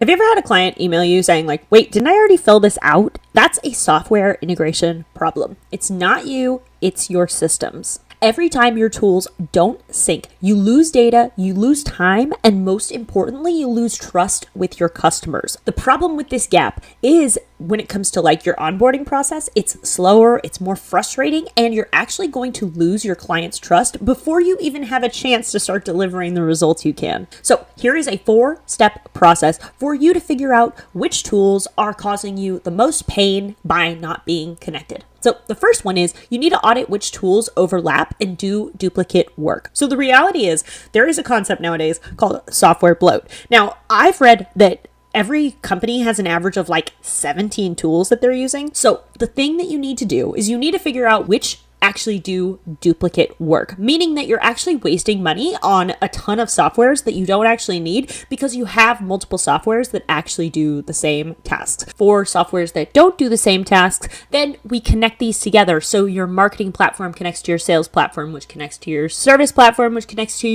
Have you ever had a client email you saying like, wait, didn't I already fill this out? That's a software integration problem. It's not you, it's your systems. Every time your tools don't sync, you lose data, you lose time, and most importantly, you lose trust with your customers. The problem with this gap is when it comes to like your onboarding process, it's slower, it's more frustrating, and you're actually going to lose your client's trust before you even have a chance to start delivering the results you can. So here is a 4-step process for you to figure out which tools are causing you the most pain by not being connected. So the first one is you need to audit which tools overlap and do duplicate work. So the reality is there is a concept nowadays called software bloat. Now, I've read that every company has an average of like 17 tools that they're using. So the thing that you need to do is you need to figure out which actually do duplicate work, meaning that you're actually wasting money on a ton of softwares that you don't actually need because you have multiple softwares that actually do the same tasks. For softwares that don't do the same tasks, then we connect these together. So your marketing platform connects to your sales platform, which connects to your service platform, which connects to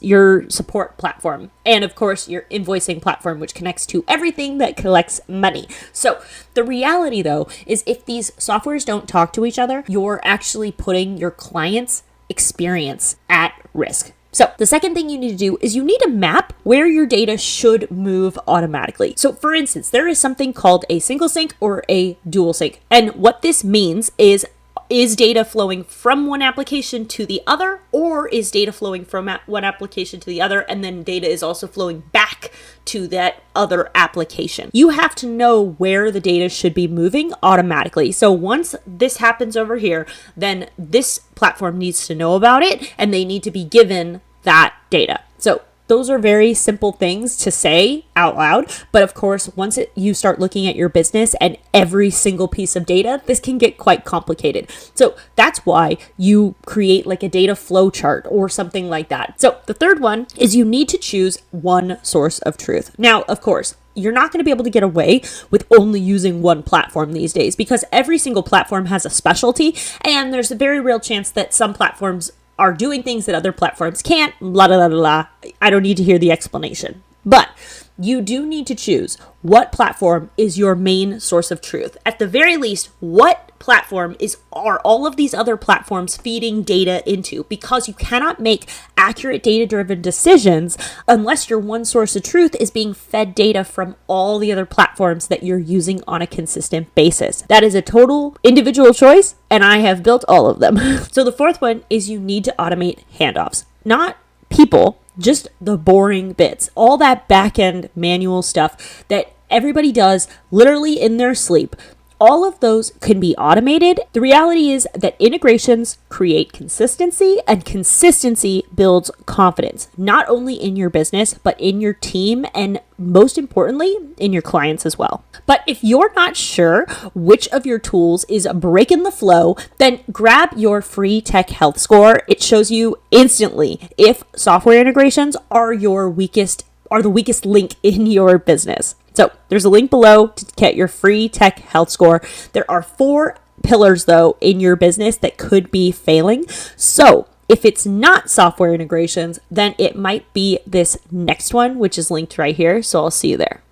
your support platform. And of course, your invoicing platform, which connects to everything that collects money. So the reality though, is if these softwares don't talk to each other, you're actually putting your client's experience at risk. So the second thing you need to do is you need to map where your data should move automatically. So for instance, there is something called a single sync or a dual sync. And what this means is data flowing from one application to the other, or is data flowing from one application to the other and then data is also flowing back to that other application? You have to know where the data should be moving automatically. So once this happens over here, then this platform needs to know about it and they need to be given that data. So those are very simple things to say out loud. But of course, once you start looking at your business and every single piece of data, this can get quite complicated. So that's why you create like a data flow chart or something like that. So the third one is you need to choose one source of truth. Now, of course, you're not going to be able to get away with only using one platform these days because every single platform has a specialty, and there's a very real chance that some platforms are doing things that other platforms can't, blah, blah, blah, blah. I don't need to hear the explanation. But you do need to choose what platform is your main source of truth. At the very least, what platform are all of these other platforms feeding data into? Because you cannot make accurate data-driven decisions unless your one source of truth is being fed data from all the other platforms that you're using on a consistent basis. That is a total individual choice, and I have built all of them. So the fourth one is you need to automate handoffs. Not people, just the boring bits, all that back-end manual stuff that everybody does literally in their sleep. All of those can be automated. The reality is that integrations create consistency, and consistency builds confidence, not only in your business, but in your team, and most importantly, in your clients as well. But if you're not sure which of your tools is breaking the flow, then grab your free tech health score. It shows you instantly if software integrations are the weakest link in your business. So there's a link below to get your free tech health score. There are 4 pillars though in your business that could be failing. So if it's not software integrations, then it might be this next one, which is linked right here. So I'll see you there.